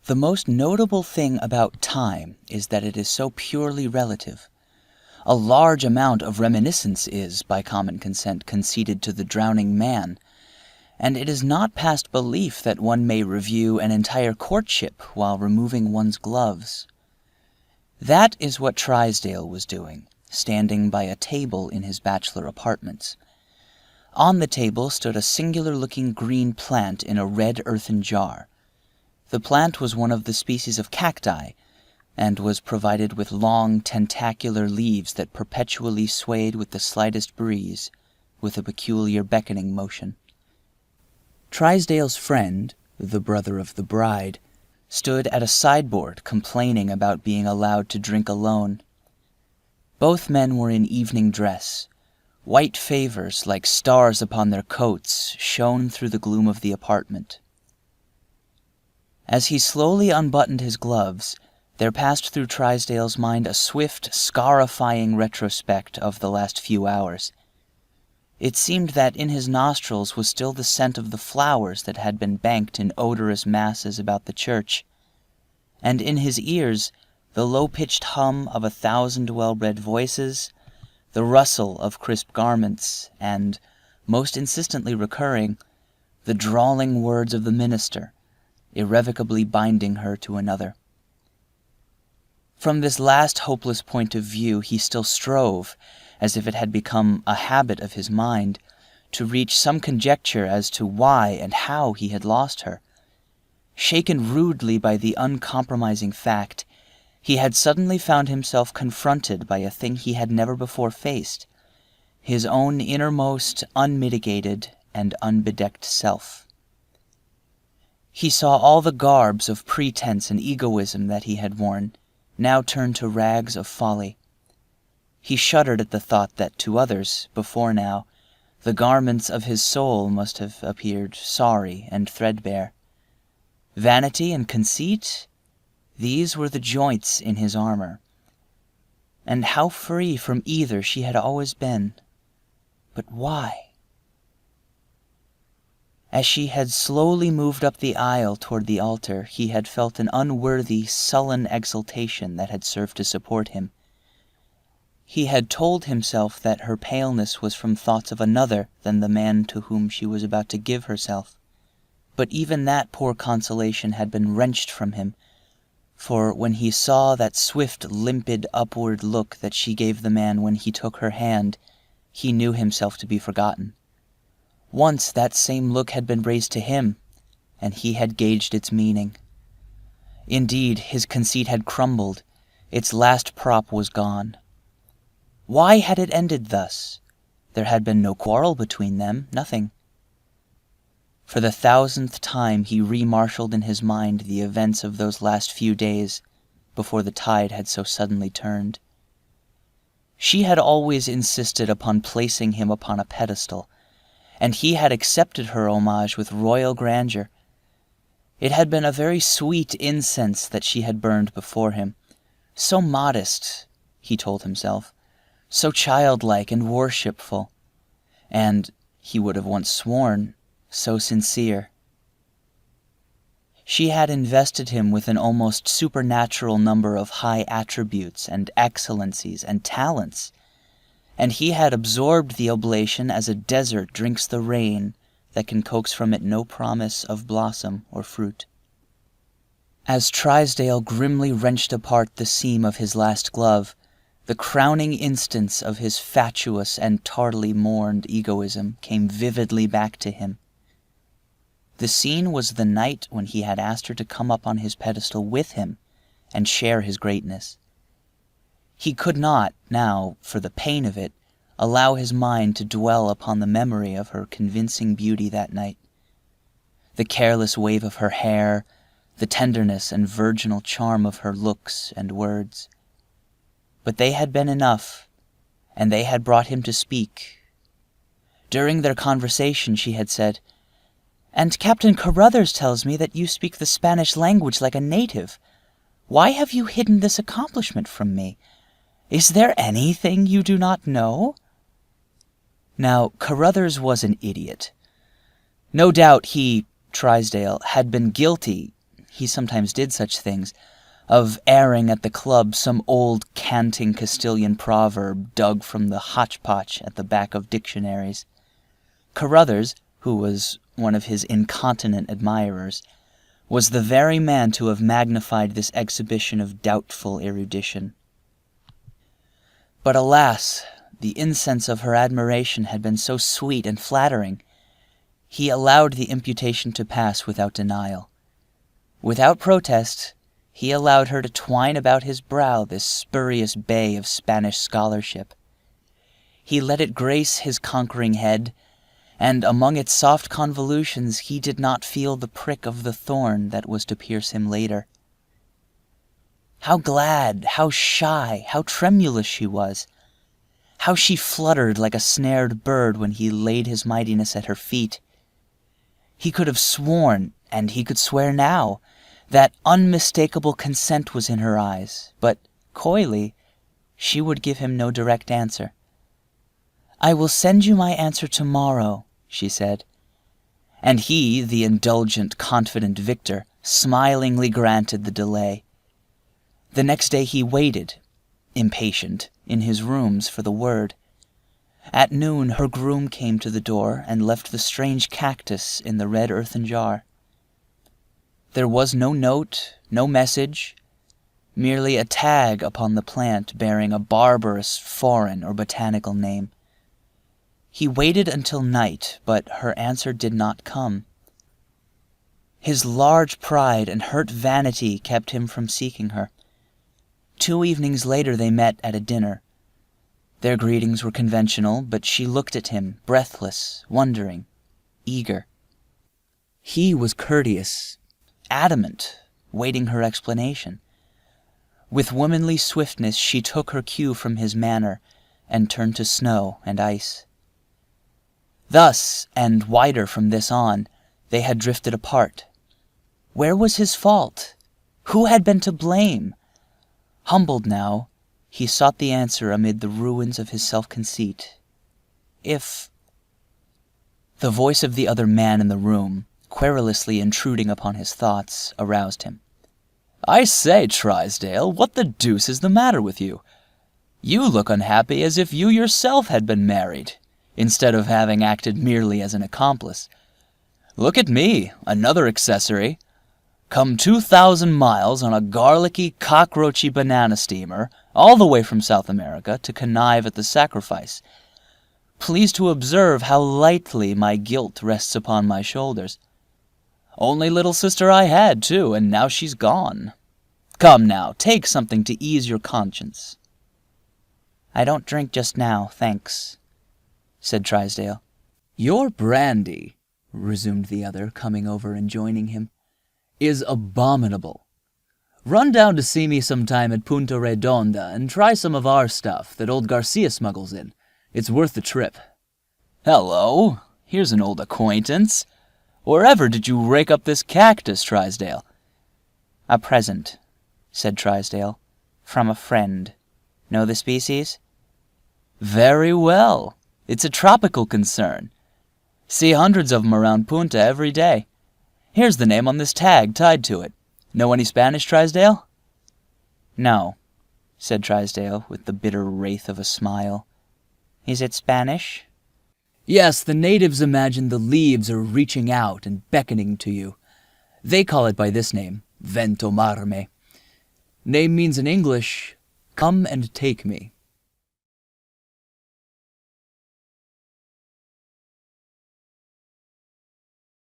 The most notable thing about time is that it is so purely relative. A large amount of reminiscence is, by common consent, conceded to the drowning man, and it is not past belief that one may review an entire courtship while removing one's gloves. That is what Trysdale was doing, standing by a table in his bachelor apartments. On the table stood a singular-looking green plant in a red earthen jar. The plant was one of the species of cacti, and was provided with long, tentacular leaves that perpetually swayed with the slightest breeze, with a peculiar beckoning motion. Trysdale's friend, the brother of the bride, stood at a sideboard complaining about being allowed to drink alone. Both men were in evening dress. White favors, like stars upon their coats, shone through the gloom of the apartment. As he slowly unbuttoned his gloves, there passed through Trysdale's mind a swift, scarifying retrospect of the last few hours. It seemed that in his nostrils was still the scent of the flowers that had been banked in odorous masses about the church, and in his ears the low-pitched hum of 1,000 well-bred voices, the rustle of crisp garments, and, most insistently recurring, the drawling words of the minister, irrevocably binding her to another. From this last hopeless point of view he still strove, as if it had become a habit of his mind, to reach some conjecture as to why and how he had lost her. Shaken rudely by the uncompromising fact, he had suddenly found himself confronted by a thing he had never before faced, his own innermost, unmitigated, and unbedecked self. He saw all the garbs of pretense and egoism that he had worn, now turned to rags of folly. He shuddered at the thought that to others, before now, the garments of his soul must have appeared sorry and threadbare. Vanity and conceit, these were the joints in his armor. And how free from either she had always been. But why? As she had slowly moved up the aisle toward the altar, he had felt an unworthy, sullen exultation that had served to support him. He had told himself that her paleness was from thoughts of another than the man to whom she was about to give herself. But even that poor consolation had been wrenched from him, for when he saw that swift, limpid, upward look that she gave the man when he took her hand, he knew himself to be forgotten. Once that same look had been raised to him, and he had gauged its meaning. Indeed, his conceit had crumbled. Its last prop was gone. Why had it ended thus? There had been no quarrel between them, nothing. For the 1,000th time he re-marshaled in his mind the events of those last few days, before the tide had so suddenly turned. She had always insisted upon placing him upon a pedestal, and he had accepted her homage with royal grandeur. It had been a very sweet incense that she had burned before him, so modest, he told himself, so childlike and worshipful, and, he would have once sworn, so sincere. She had invested him with an almost supernatural number of high attributes and excellencies and talents, and he had absorbed the oblation as a desert drinks the rain that can coax from it no promise of blossom or fruit. As Trysdale grimly wrenched apart the seam of his last glove, the crowning instance of his fatuous and tardily mourned egoism came vividly back to him. The scene was the night when he had asked her to come up on his pedestal with him and share his greatness. He could not, now, for the pain of it, allow his mind to dwell upon the memory of her convincing beauty that night. The careless wave of her hair, the tenderness and virginal charm of her looks and words. But they had been enough, and they had brought him to speak. During their conversation she had said, "And Captain Carruthers tells me that you speak the Spanish language like a native. Why have you hidden this accomplishment from me? Is there anything you do not know?" Now, Carruthers was an idiot. No doubt he, Trysdale, had been guilty, he sometimes did such things, of airing at the club some old canting Castilian proverb dug from the hotchpotch at the back of dictionaries. Carruthers, who was one of his incontinent admirers, was the very man to have magnified this exhibition of doubtful erudition. But alas, the incense of her admiration had been so sweet and flattering. He allowed the imputation to pass without denial. Without protest, he allowed her to twine about his brow this spurious bay of Spanish scholarship. He let it grace his conquering head, and among its soft convolutions he did not feel the prick of the thorn that was to pierce him later. How glad, how shy, how tremulous she was! How she fluttered like a snared bird when he laid his mightiness at her feet! He could have sworn, and he could swear now, that unmistakable consent was in her eyes, but coyly she would give him no direct answer. "I will send you my answer tomorrow," she said. And he, the indulgent, confident victor, smilingly granted the delay. The next day he waited, impatient, in his rooms for the word. At noon her groom came to the door and left the strange cactus in the red earthen jar. There was no note, no message, merely a tag upon the plant bearing a barbarous foreign or botanical name. He waited until night, but her answer did not come. His large pride and hurt vanity kept him from seeking her. 2 evenings later they met at a dinner. Their greetings were conventional, but she looked at him, breathless, wondering, eager. He was courteous, adamant, waiting her explanation. With womanly swiftness she took her cue from his manner and turned to snow and ice. Thus, and wider from this on, they had drifted apart. Where was his fault? Who had been to blame? Humbled now, he sought the answer amid the ruins of his self-conceit. If... The voice of the other man in the room, querulously intruding upon his thoughts, aroused him. "I say, Trysdale, what the deuce is the matter with you? You look unhappy as if you yourself had been married, instead of having acted merely as an accomplice. Look at me, another accessory. Come 2,000 miles on a garlicky, cockroachy banana steamer, all the way from South America, to connive at the sacrifice. Please to observe how lightly my guilt rests upon my shoulders. Only little sister I had, too, and now she's gone. Come now, take something to ease your conscience." "I don't drink just now, thanks," said Trysdale. "Your brandy," resumed the other, coming over and joining him, "is abominable. Run down to see me sometime at Punta Redonda and try some of our stuff that old Garcia smuggles in. It's worth the trip." "Hello, here's an old acquaintance. Wherever did you rake up this cactus, Trysdale?" "A present," said Trysdale, "from a friend. Know the species?" "Very well. It's a tropical concern. See hundreds of 'em around Punta every day. Here's the name on this tag tied to it. Know any Spanish, Trysdale?" "No," said Trysdale, with the bitter wraith of a smile. "Is it Spanish?" "Yes, the natives imagine the leaves are reaching out and beckoning to you. They call it by this name, ventomarme. Name means in English, come and take me."